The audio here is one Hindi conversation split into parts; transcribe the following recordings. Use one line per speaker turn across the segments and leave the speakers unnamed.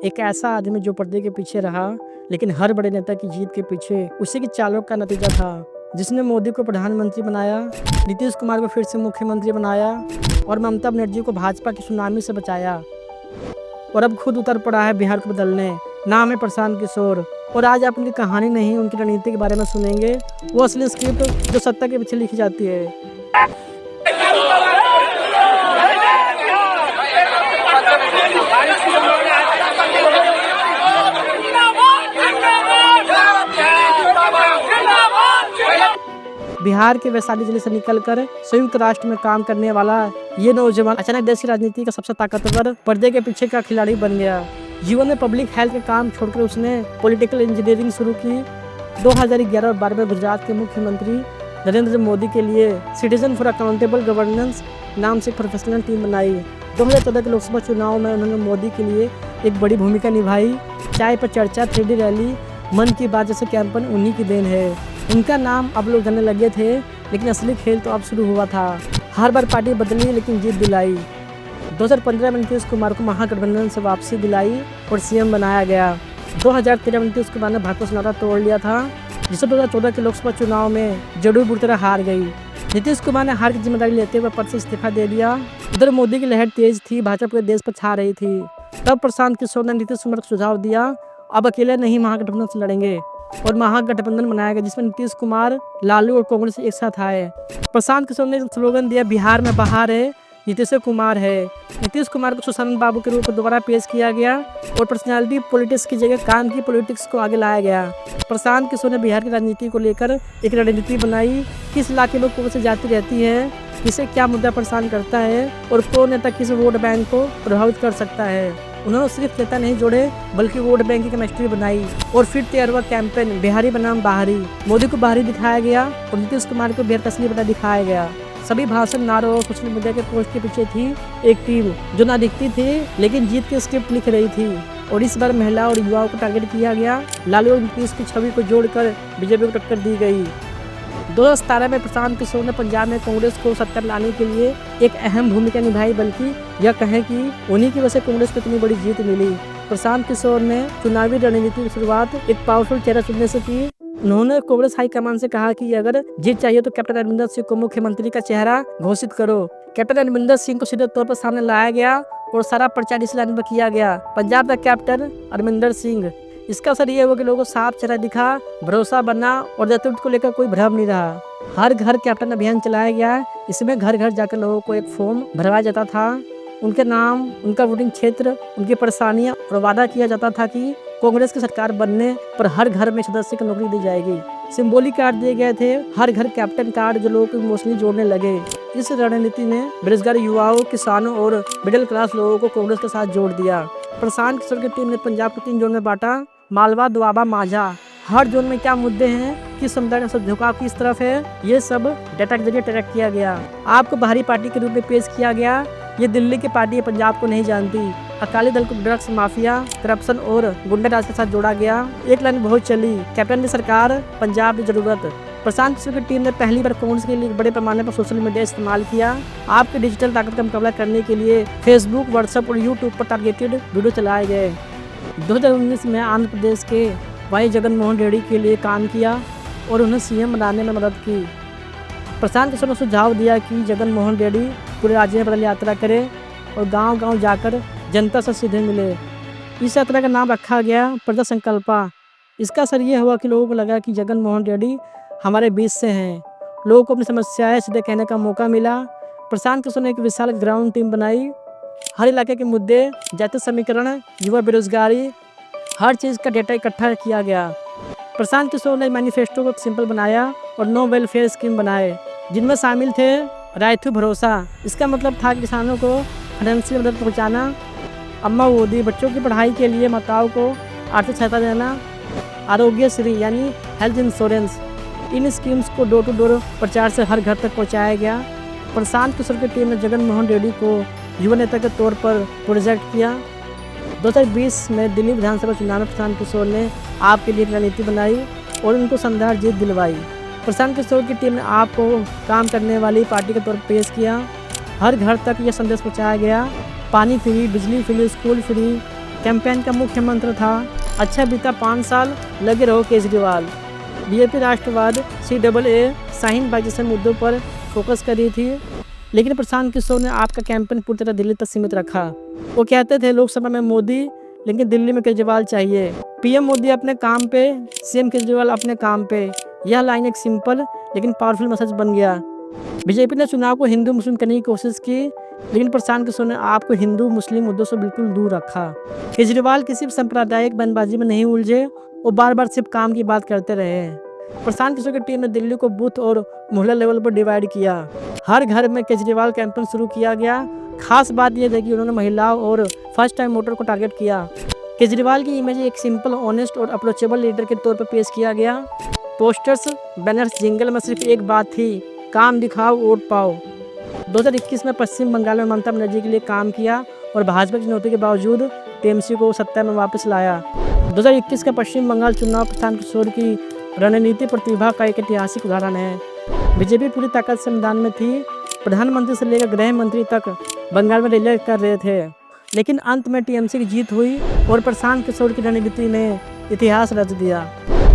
एक ऐसा आदमी जो पर्दे के पीछे रहा, लेकिन हर बड़े नेता की जीत के पीछे उसी की चालों का नतीजा था। जिसने मोदी को प्रधानमंत्री बनाया, नीतीश कुमार को फिर से मुख्यमंत्री बनाया और ममता बनर्जी को भाजपा की सुनामी से बचाया। और अब खुद उतर पड़ा है बिहार को बदलने। नाम है प्रशांत किशोर। और आज आप उनकी कहानी नहीं, उनकी रणनीति के बारे में सुनेंगे, वो असली स्क्रिप्ट जो सत्ता के पीछे लिखी जाती है। बिहार के वैशाली जिले से निकलकर संयुक्त राष्ट्र में काम करने वाला ये नौजवान अचानक देश की राजनीति का सबसे ताकतवर पर्दे के पीछे का खिलाड़ी बन गया। जीवन में पब्लिक हेल्थ के काम छोड़कर उसने पॉलिटिकल इंजीनियरिंग शुरू की। 2011 और 2012 में गुजरात के मुख्यमंत्री नरेंद्र मोदी के लिए सिटीजन फॉर अकाउंटेबल गवर्नेंस नाम से एक प्रोफेशनल टीम बनाई। 2014 के लोकसभा चुनाव में उन्होंने मोदी के लिए एक बड़ी भूमिका निभाई। चाय पर चर्चा, 3D रैली, मन की बात जैसे कैंपेन उन्हीं की देन है। उनका नाम अब लोग जानने लगे थे, लेकिन असली खेल तो अब शुरू हुआ था। हर बार पार्टी बदली लेकिन जीत दिलाई। 2015 में नीतीश कुमार को महागठबंधन से वापसी दिलाई और सीएम बनाया गया। 2013 में नीतीश कुमार ने भाजपा से नाता तोड़ लिया था, जिसे 2014 के लोकसभा चुनाव में जरूर बुरी तरह हार गई। नीतीश कुमार ने हार की जिम्मेदारी लेते हुए पद से इस्तीफा दे दिया। उधर मोदी की लहर तेज थी, भाजपा पूरे देश पर छा रही थी। तब प्रशांत किशोर ने नीतीश कुमार को सुझाव दिया, अब अकेले नहीं महागठबंधन से लड़ेंगे। और महागठबंधन बनाया गया, जिसमें नीतीश कुमार, लालू और कांग्रेस एक साथ आए। प्रशांत किशोर ने स्लोगन दिया, बिहार में बहार है, नीतीश कुमार है। नीतीश कुमार को सुशांत बाबू के रूप में दोबारा पेश किया गया और पर्सनालिटी पॉलिटिक्स की जगह काम की पॉलिटिक्स को आगे लाया गया। प्रशांत किशोर ने बिहार की राजनीति को लेकर एक रणनीति बनाई, किस इलाके में कौन सी जाति रहती है, किसे क्या मुद्दा परेशान करता है और कौन नेता किस वोट बैंक को प्रभावित कर सकता है। उन्होंने सिर्फ नेता नहीं जोड़े, बल्कि वोट बैंक की केमिस्ट्री बनाई। और फिर तैयार हुआ कैंपेन बिहारी बनाम बाहरी। मोदी को बाहरी दिखाया गया और नीतीश कुमार को बिहार का असली बना दिखाया गया। सभी भाषण, नारों और सोशल मीडिया के पोस्ट के पीछे थी एक टीम जो ना दिखती थी, लेकिन जीत के स्क्रिप्ट लिख रही थी। और इस बार महिला और युवाओं को टारगेट किया गया। लालू और नीतीश की छवि को जोड़कर बीजेपी को टक्कर दी गई। 2017 में प्रशांत किशोर ने पंजाब में कांग्रेस को सत्ता में लाने के लिए एक अहम भूमिका निभाई, बल्कि यह कहें कि उन्हीं की वजह से कांग्रेस को इतनी बड़ी जीत मिली। प्रशांत किशोर ने चुनावी रणनीति की शुरुआत एक पावरफुल चेहरा चुनने से की। उन्होंने कांग्रेस हाईकमान से कहा कि अगर जीत चाहिए तो कैप्टन अमरिंदर सिंह को मुख्यमंत्री का चेहरा घोषित करो। कैप्टन अमरिंदर सिंह को सीधे तौर पर सामने लाया गया और सारा प्रचार इस लाइन पर किया गया, पंजाब का कैप्टन अमरिंदर सिंह। इसका असर ये हुआ कि लोगों को साफ चेहरा दिखा, भरोसा बना और नेतृत्व को लेकर कोई भ्रम नहीं रहा। हर घर कैप्टन अभियान चलाया गया। इसमें घर घर जाकर लोगों को एक फॉर्म भरवाया जाता था, उनके नाम, उनका वोटिंग क्षेत्र, उनकी परेशानियां, और वादा किया जाता था कि कांग्रेस की सरकार बनने पर हर घर में सदस्य को नौकरी दी जाएगी। सिंबॉलिक कार्ड दिए गए थे, हर घर कैप्टन कार्ड, जो लोगों को इमोशनली जोड़ने लगे। इस रणनीति ने बेरोजगार युवाओं, किसानों और मिडिल क्लास लोगों को कांग्रेस के साथ जोड़ दिया। प्रशांत किशोर की टीम ने पंजाब को 3 जोन में बांटा, मालवा, दोआबा, माझा। हर जोन में क्या मुद्दे हैं, किस समुदाय का सब झुकाव किस तरफ है, ये सब डाटा के जरिए ट्रैक किया गया। आपको बाहरी पार्टी के रूप में पेश किया गया। ये दिल्ली की पार्टी है, पंजाब को नहीं जानती। अकाली दल को ड्रग्स माफिया, करप्शन और गुंडा राज के साथ जोड़ा गया। एक लाइन बहुत चली, कैप्टन की सरकार, पंजाब की जरूरत। प्रशांत किशोर की टीम ने पहली बार कांग्रेस के लिए बड़े पैमाने पर सोशल मीडिया इस्तेमाल किया। आपके डिजिटल ताकत का मुकाबला करने के लिए फेसबुक, व्हाट्सएप और यूट्यूब पर टारगेटेड वीडियो चलाए गए। 2019 में आंध्र प्रदेश के वाई जगन मोहन रेड्डी के लिए काम किया और उन्हें सीएम बनाने में मदद की। प्रशांत किशोर ने सुझाव दिया कि जगन मोहन रेड्डी पूरे राज्य में पैदल यात्रा करे और गांव-गांव जाकर जनता से सीधे मिले। इस यात्रा का नाम रखा गया प्रजा संकल्पा। इसका असर यह हुआ कि लोगों को लगा कि जगन मोहन रेड्डी हमारे बीच से हैं। लोगों को अपनी समस्याएं सीधे कहने का मौका मिला। प्रशांत किशोर ने एक विशाल ग्राउंड टीम बनाई। हर इलाके के मुद्दे, जातीय समीकरण, युवा बेरोजगारी, हर चीज़ का डेटा इकट्ठा किया गया। प्रशांत किशोर ने मैनिफेस्टो को सिंपल बनाया और 9 वेलफेयर स्कीम बनाए, जिनमें शामिल थे राइट टू भरोसा। इसका मतलब था किसानों को फाइनेंशियल मदद पहुँचाना, अम्मा गोदी, बच्चों की पढ़ाई के लिए माताओं को आर्थिक सहायता देना, आरोग्य श्री यानी हेल्थ इंश्योरेंस। इन स्कीम्स को डोर टू डोर प्रचार से हर घर तक पहुँचाया गया। प्रशांत किशोर की टीम ने जगन मोहन रेड्डी को युवा नेता के तौर पर प्रोजेक्ट किया। 2020 में दिल्ली विधानसभा चुनाव में प्रशांत किशोर ने आपके लिए रणनीति बनाई और उनको शानदार जीत दिलवाई। प्रशांत किशोर की टीम ने आपको काम करने वाली पार्टी के तौर पर पेश किया। हर घर तक यह संदेश पहुंचाया गया, पानी फ्री, बिजली फ्री, स्कूल फ्री, कैंपेन का मुख्य मंत्र था अच्छा बीता 5 साल, लगे रहो केजरीवाल। बीजेपी राष्ट्रवाद, CAA, शाहीन बाग जैसे मुद्दों पर फोकस कर रही थी, लेकिन प्रशांत किशोर ने आपका कैंपेन पूरी तरह दिल्ली तक सीमित रखा। वो कहते थे लोकसभा में मोदी, लेकिन दिल्ली में केजरीवाल चाहिए। PM मोदी अपने काम पे, CM केजरीवाल अपने काम पे। यह लाइन एक सिंपल लेकिन पावरफुल मैसेज बन गया। बीजेपी ने चुनाव को हिंदू मुस्लिम करने की कोशिश की, लेकिन प्रशांत किशोर ने आपको हिंदू मुस्लिम मुद्दों से बिल्कुल दूर रखा। केजरीवाल किसी भी सांप्रदायिक बयानबाजी में नहीं उलझे, वो बार बार सिर्फ काम की बात करते रहे। प्रशांत किशोर की टीम ने दिल्ली को बूथ और मोहल्ला लेवल पर डिवाइड किया। हर घर में केजरीवाल कैंपेन शुरू किया गया। खास बात यह थी कि उन्होंने महिलाओं और फर्स्ट टाइम वोटर को टारगेट किया। केजरीवाल की इमेज एक सिंपल, ऑनेस्ट और अप्रोचेबल लीडर के तौर पर पेश किया गया। पोस्टर्स, बैनर्स, जिंगल में सिर्फ एक बात थी, काम दिखाओ, वोट पाओ। 2021 में पश्चिम बंगाल में ममता बनर्जी के लिए काम किया और भाजपा की चुनौती के बावजूद TMC को सत्ता में वापस लाया। 2021 का पश्चिम बंगाल चुनाव प्रशांत किशोर की रणनीति प्रतिभा का एक ऐतिहासिक उदाहरण है। बीजेपी पूरी ताकत से मैदान में थी। प्रधानमंत्री से लेकर गृह मंत्री तक बंगाल में रैली कर रहे थे, लेकिन अंत में TMC की जीत हुई और प्रशांत किशोर की रणनीति ने इतिहास रच दिया।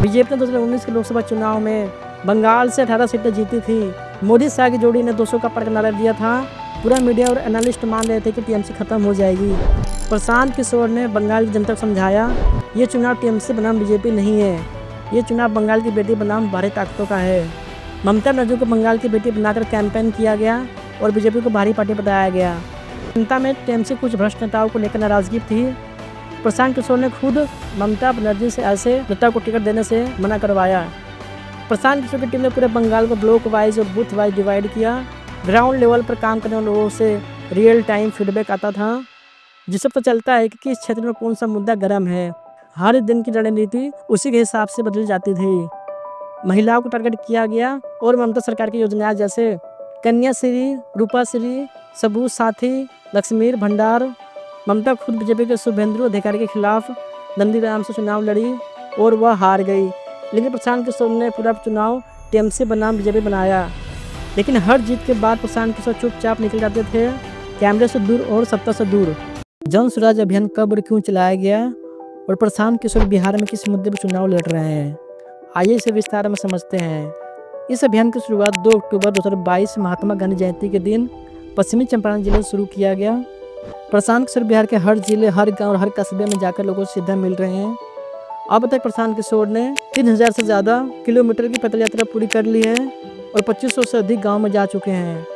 बीजेपी ने 2019 के लोकसभा चुनाव में बंगाल से 18 सीटें जीती थी। मोदी शाह की जोड़ी ने 200 का पर नारा दिया था। पूरा मीडिया और एनालिस्ट मान रहे थे कि TMC खत्म हो जाएगी। प्रशांत किशोर ने बंगाल की जनता को समझाया, ये चुनाव TMC बनाम बीजेपी नहीं है, ये चुनाव बंगाल की बेटी बनाम भारी ताकतों का है। ममता बनर्जी को बंगाल की बेटी बनाकर कैंपेन किया गया और बीजेपी को भारी पार्टी बताया गया। जनता में TMC कुछ भ्रष्ट नेताओं को लेकर नाराजगी थी। प्रशांत किशोर ने खुद ममता बनर्जी से ऐसे नेता को टिकट देने से मना करवाया। प्रशांत किशोर की टीम ने पूरे बंगाल को ब्लॉक वाइज और बूथ वाइज डिवाइड किया। ग्राउंड लेवल पर काम करने वाले लोगों से रियल टाइम फीडबैक आता था, जिससे पता चलता है कि किस क्षेत्र में कौन सा मुद्दा गर्म है। हर दिन की रणनीति उसी के हिसाब से बदल जाती थी। महिलाओं को टारगेट किया गया और ममता सरकार की योजनाएं जैसे कन्याश्री, रूपाश्री, सबूत साथी, लक्ष्मीर भंडार। ममता खुद बीजेपी के शुभेंदु अधिकारी के खिलाफ नंदीग्राम से चुनाव लड़ी और वह हार गई, लेकिन प्रशांत किशोर ने पूरा चुनाव TMC बनाम बीजेपी बनाया। लेकिन हर जीत के बाद प्रशांत किशोर चुपचाप निकल जाते थे, कैमरे से दूर और सत्ता से दूर। जन स्वराज अभियान कब और क्यों चलाया गया और प्रशांत किशोर बिहार में किस मुद्दे पर चुनाव लड़ रहे हैं, आइए इसे विस्तार में समझते हैं। इस अभियान की शुरुआत 2 अक्टूबर 2022 महात्मा गांधी जयंती के दिन पश्चिमी चंपारण जिले से शुरू किया गया। प्रशांत किशोर बिहार के हर जिले, हर गांव और हर कस्बे में जाकर लोगों से सीधा मिल रहे हैं। अब तक प्रशांत किशोर ने 3000 से ज़्यादा किलोमीटर की पैदल यात्रा पूरी कर ली है और 2500 से अधिक गाँव में जा चुके हैं।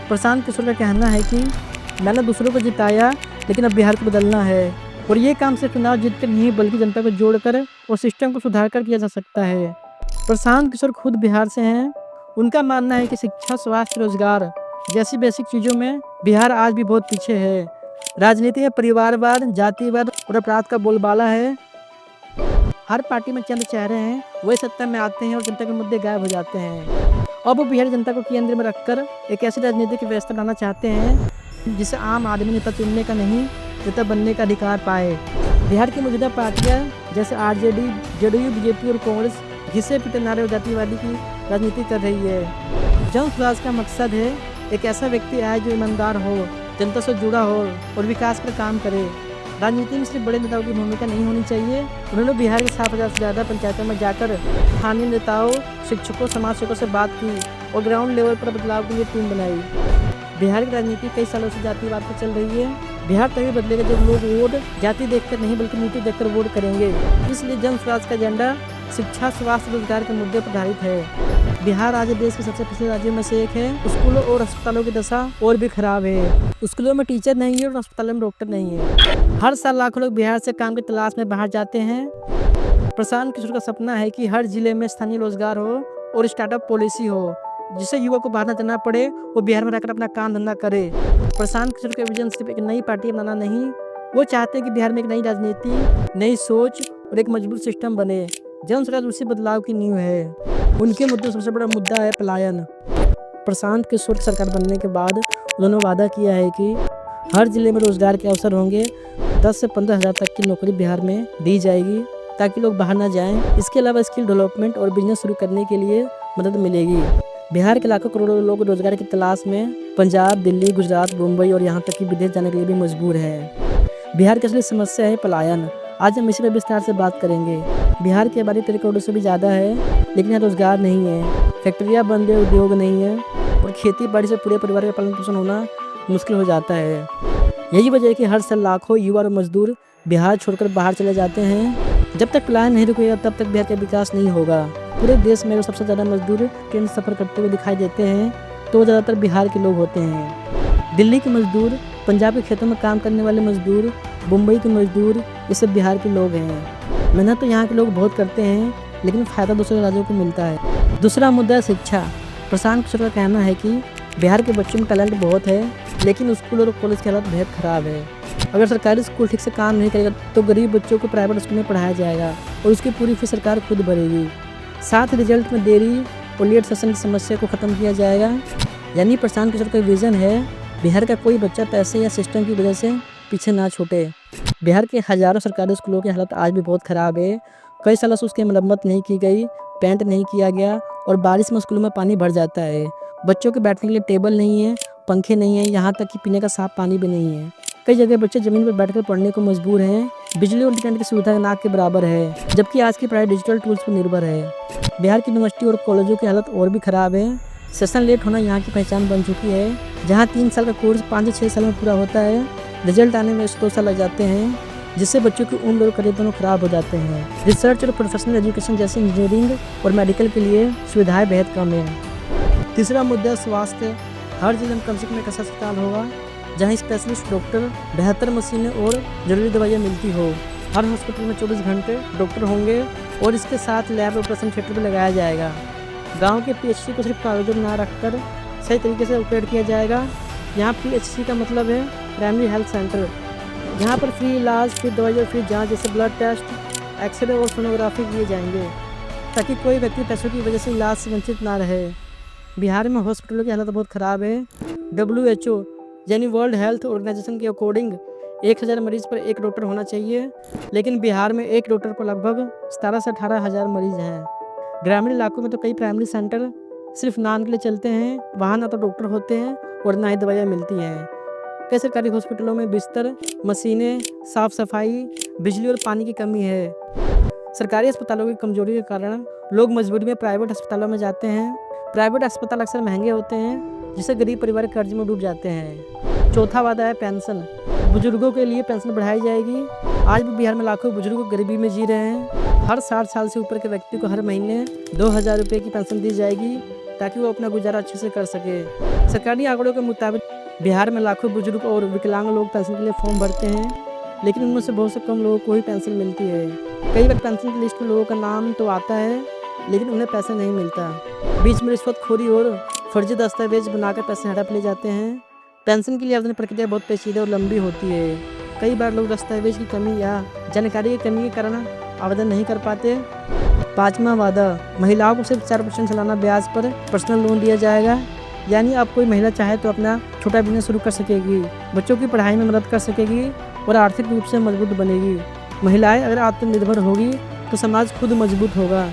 प्रशांत किशोर का कहना है कि मैंने दूसरों को जिताया, लेकिन अब बिहार को बदलना है और ये काम सिर्फ चुनाव जीतकर नहीं बल्कि जनता को जोड़कर और सिस्टम को सुधार कर किया जा सकता है। प्रशांत किशोर खुद बिहार से हैं। उनका मानना है कि शिक्षा, स्वास्थ्य, रोजगार जैसी बेसिक चीज़ों में बिहार आज भी बहुत पीछे है। राजनीति में परिवारवाद, जातिवाद और अपराध का बोलबाला है। हर पार्टी में चंद चेहरे हैं, वही सत्ता में आते हैं और जनता के मुद्दे गायब हो जाते हैं। अब वो बिहार जनता को केंद्र में रखकर एक ऐसी राजनीतिक व्यवस्था लाना चाहते हैं जिसे आम आदमी नेता चुनने का नहीं, नेता बनने का अधिकार पाए। बिहार की मौजूदा पार्टियां जैसे RJD, JDU, BJP और कांग्रेस घिसे पिटे नारे और जातिवादी की राजनीति कर रही है। जन स्वराज का मकसद है एक ऐसा व्यक्ति आए जो ईमानदार हो, जनता से जुड़ा हो और विकास पर काम करे। राजनीति में सिर्फ बड़े नेताओं की भूमिका नहीं होनी चाहिए। उन्होंने बिहार के 7,000 से ज़्यादा पंचायतों में जाकर स्थानीय नेताओं, शिक्षकों, समाज सेवकों से बात की और ग्राउंड लेवल पर बदलाव के लिए टीम बनाई। बिहार की राजनीति कई सालों से जातिवाद पर चल रही है। बिहार तभी बदलेगा जब लोग वोट जाति देखकर नहीं बल्कि नीति देखकर वोट करेंगे। इसलिए जन स्वराज का एजेंडा शिक्षा, स्वास्थ्य, रोजगार के मुद्दे पर आधारित है। बिहार आज देश के सबसे पिछड़े राज्यों में से एक है। स्कूलों और अस्पतालों की दशा और भी खराब है। स्कूलों में टीचर नहीं है और अस्पतालों में डॉक्टर नहीं है। हर साल लाखों लोग बिहार से काम की तलाश में बाहर जाते हैं। प्रशांत किशोर का सपना है कि हर जिले में स्थानीय रोजगार हो और स्टार्टअप पॉलिसी हो, जिससे युवा को बाहर न जाना पड़े, वो बिहार में रहकर अपना काम धंधा करे। प्रशांत किशोर का विजन सिर्फ एक नई पार्टी बनाना नहीं, वो चाहते हैं कि बिहार में एक नई राजनीति, नई सोच और एक मजबूत सिस्टम बने। जन स्वराज उसी बदलाव की नींव है। उनके मुद्दे सबसे बड़ा मुद्दा है पलायन। प्रशांत किशोर सरकार बनने के बाद उन्होंने वादा किया है कि हर जिले में रोजगार के अवसर होंगे। 10 से 15 हज़ार तक की नौकरी बिहार में दी जाएगी ताकि लोग बाहर ना जाएं। इसके अलावा स्किल डेवलपमेंट और बिजनेस शुरू करने के लिए मदद मिलेगी। बिहार के लाखों करोड़ों लोग रोजगार की तलाश में पंजाब, दिल्ली, गुजरात, मुंबई और यहाँ तक कि विदेश जाने के लिए भी मजबूर है। बिहार की असली समस्या है पलायन। आज हम इसी पर विस्तार से बात करेंगे। बिहार की आबादी 13 करोड़ से भी ज़्यादा है, लेकिन यहाँ रोजगार नहीं है, फैक्ट्रियाँ बंद है, उद्योग नहीं है और खेती बाड़ी से पूरे परिवार का पालन पोषण होना मुश्किल हो जाता है। यही वजह है कि हर साल लाखों युवा और मजदूर बिहार छोड़कर बाहर चले जाते हैं। जब तक पलायन नहीं रुकेगा तब तक बिहार का विकास नहीं होगा। पूरे देश में सबसे ज़्यादा मजदूर ट्रेन सफ़र करते हुए दिखाई देते हैं तो ज़्यादातर बिहार के लोग होते हैं। दिल्ली के मजदूर, पंजाब के खेतों में काम करने वाले मजदूर, मुंबई के मजदूर, ये सब बिहार के लोग हैं। मेहनत तो यहाँ के लोग बहुत करते हैं, लेकिन फ़ायदा दूसरे राज्यों को मिलता है। दूसरा मुद्दा है शिक्षा। प्रशांत किशोर का कहना है कि बिहार के बच्चों में टैलेंट बहुत है, लेकिन स्कूल और कॉलेज की हालत बेहद ख़राब है। अगर सरकारी स्कूल ठीक से काम नहीं करेगा तो गरीब बच्चों को प्राइवेट स्कूल में पढ़ाया जाएगा और उसकी पूरी फीस सरकार खुद भरेगी। साथ ही रिजल्ट में देरी और लेट सेशन की समस्या को ख़त्म किया जाएगा। यानी प्रशांत किशोर का विज़न है बिहार का कोई बच्चा पैसे या सिस्टम की वजह से पीछे ना छूटे। बिहार के हज़ारों सरकारी स्कूलों की हालत आज भी बहुत ख़राब है। कई सालों से उसकी मरम्मत नहीं की गई, पेंट नहीं किया गया और बारिश में स्कूलों में पानी भर जाता है। बच्चों के बैठने के लिए टेबल नहीं है, पंखे नहीं है, यहाँ तक कि पीने का साफ पानी भी नहीं है। कई जगह बच्चे ज़मीन पर बैठकर पढ़ने को मजबूर हैं। बिजली और इंटरनेट की सुविधा नाक के बराबर है, जबकि आज की पढ़ाई डिजिटल टूल्स पर निर्भर है। बिहार की यूनिवर्सिटी और कॉलेजों की हालत और भी ख़राब है। सेशन लेट होना यहाँ की पहचान बन चुकी है। जहाँ 3 साल का कोर्स 5 से 6 साल में पूरा होता है, रिजल्ट आने में 2 साल लग जाते हैं, जिससे बच्चों की उम्र और करियर दोनों खराब हो जाते हैं। रिसर्च और प्रोफेशनल एजुकेशन जैसे इंजीनियरिंग और मेडिकल के लिए सुविधाएं बेहद कम है। तीसरा मुद्दा स्वास्थ्य। हर जिले में कम से कम एक ऐसा अस्पताल होगा जहां स्पेशलिस्ट डॉक्टर, बेहतर मशीनें और जरूरी दवाइयाँ मिलती हो। हर हॉस्पिटल में 24 घंटे डॉक्टर होंगे और इसके साथ लैब ऑपरेशन थिएटर भी लगाया जाएगा। गाँव के पीएचसी को सिर्फ कागजों में ना रखकर सही तरीके से ऑपरेट किया जाएगा। यहाँ पीएचसी का मतलब है प्राइमरी हेल्थ सेंटर। यहाँ पर फ्री इलाज, फ्री दवाई और फ्री जांच जैसे ब्लड टेस्ट, एक्सरे और सोनोग्राफी किए जाएंगे ताकि कोई व्यक्ति पैसों की वजह से इलाज से वंचित ना रहे। बिहार में हॉस्पिटलों की हालत बहुत ख़राब है। WHO यानी वर्ल्ड हेल्थ ऑर्गेनाइजेशन के अकॉर्डिंग 1000 मरीज़ पर एक डॉक्टर होना चाहिए, लेकिन बिहार में एक डॉक्टर पर लगभग 17 से 18 हज़ार मरीज़ हैं। ग्रामीण इलाकों में तो कई प्राइमरी सेंटर सिर्फ नाम के लिए चलते हैं। वहाँ ना तो डॉक्टर होते हैं और ना ही दवाइयाँ मिलती हैं। कई सरकारी हॉस्पिटलों में बिस्तर, मशीनें, साफ सफाई, बिजली और पानी की कमी है। सरकारी अस्पतालों की कमजोरी के कारण लोग मजबूरी में प्राइवेट अस्पतालों में जाते हैं। प्राइवेट अस्पताल अक्सर महंगे होते हैं, जिससे गरीब परिवार कर्ज में डूब जाते हैं। चौथा वादा है पेंशन। बुजुर्गों के लिए पेंशन बढ़ाई जाएगी। आज भी बिहार में लाखों बुजुर्ग गरीबी में जी रहे हैं। हर 60 साल से ऊपर के व्यक्ति को हर महीने 2000 रुपये की पेंशन दी जाएगी ताकि वो अपना गुजारा अच्छे से कर सके। सरकारी आंकड़ों के मुताबिक बिहार में लाखों बुजुर्ग और विकलांग लोग पेंशन के लिए फॉर्म भरते हैं, लेकिन उनमें से बहुत से कम लोगों को ही पेंशन मिलती है। कई बार पेंशन की लिस्ट में लोगों का नाम तो आता है, लेकिन उन्हें पैसा नहीं मिलता। बीच में रिश्वतखोरी और फर्जी दस्तावेज बनाकर पैसे हड़प ले जाते हैं। पेंशन के लिए आवेदन प्रक्रिया बहुत पेचीदा और लंबी होती है। कई बार लोग दस्तावेज की कमी या जानकारी की कमी के कारण आवेदन नहीं कर पाते। पाँचवा वादा, महिलाओं को सिर्फ 4% सालाना ब्याज पर पर्सनल लोन दिया जाएगा। यानी अब कोई महिला चाहे तो अपना छोटा बिजनेस शुरू कर सकेगी, बच्चों की पढ़ाई में मदद कर सकेगी और आर्थिक रूप से मजबूत बनेगी। महिलाएं अगर आत्मनिर्भर होगी तो समाज खुद मजबूत होगा।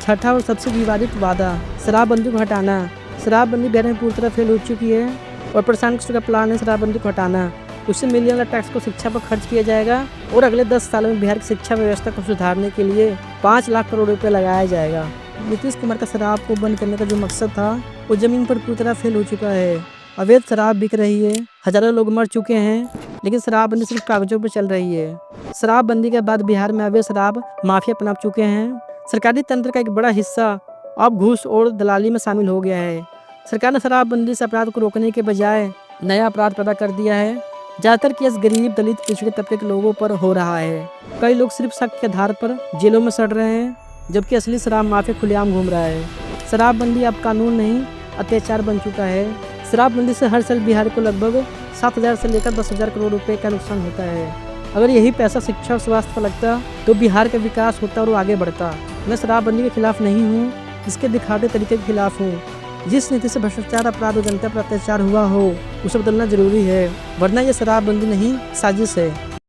छठा और सबसे विवादित वादा, शराबबंदी को हटाना। शराबबंदी बिहार में पूरी तरह फेल हो चुकी है और प्रशांत किशोर का प्लान है शराबबंदी को हटाना। उससे मिलने वाला टैक्स को शिक्षा पर खर्च किया जाएगा और अगले 10 सालों में बिहार की शिक्षा व्यवस्था को सुधारने के लिए 5 लाख करोड़ रुपये लगाया जाएगा। नीतीश कुमार का शराब को बंद करने का जो मकसद था वो जमीन पर पूरी तरह फेल हो चुका है। अवैध शराब बिक रही है, हजारों लोग मर चुके हैं, लेकिन शराबबंदी सिर्फ कागजों पर चल रही है। शराबबंदी के बाद बिहार में अवैध शराब माफिया पनप चुके हैं। सरकारी तंत्र का एक बड़ा हिस्सा अब घूस और दलाली में शामिल हो गया है। सरकार ने शराबबंदी से अपराध को रोकने के बजाय नया अपराध पैदा कर दिया है। ज़्यादातर केस गरीब, दलित, पिछड़े तबके के लोगों पर हो रहा है। कई लोग सिर्फ शक के आधार पर जेलों में सड़ रहे हैं, जबकि असली शराब माफिया खुलेआम घूम रहा है। शराबबंदी अब कानून नहीं, अत्याचार बन चुका है। शराबबंदी से हर साल बिहार को लगभग 7,000 से लेकर 10,000 करोड़ रुपए का नुकसान होता है। अगर यही पैसा शिक्षा और स्वास्थ्य पर लगता तो बिहार का विकास होता और वो आगे बढ़ता। मैं शराबबंदी के खिलाफ नहीं हूँ, इसके दिखाते तरीके के खिलाफ हूँ। जिस नीति से भ्रष्टाचार, अपराध और जनता पर अत्याचार हुआ हो, उसे बदलना जरूरी है, वरना ये शराबबंदी नहीं, साजिश है।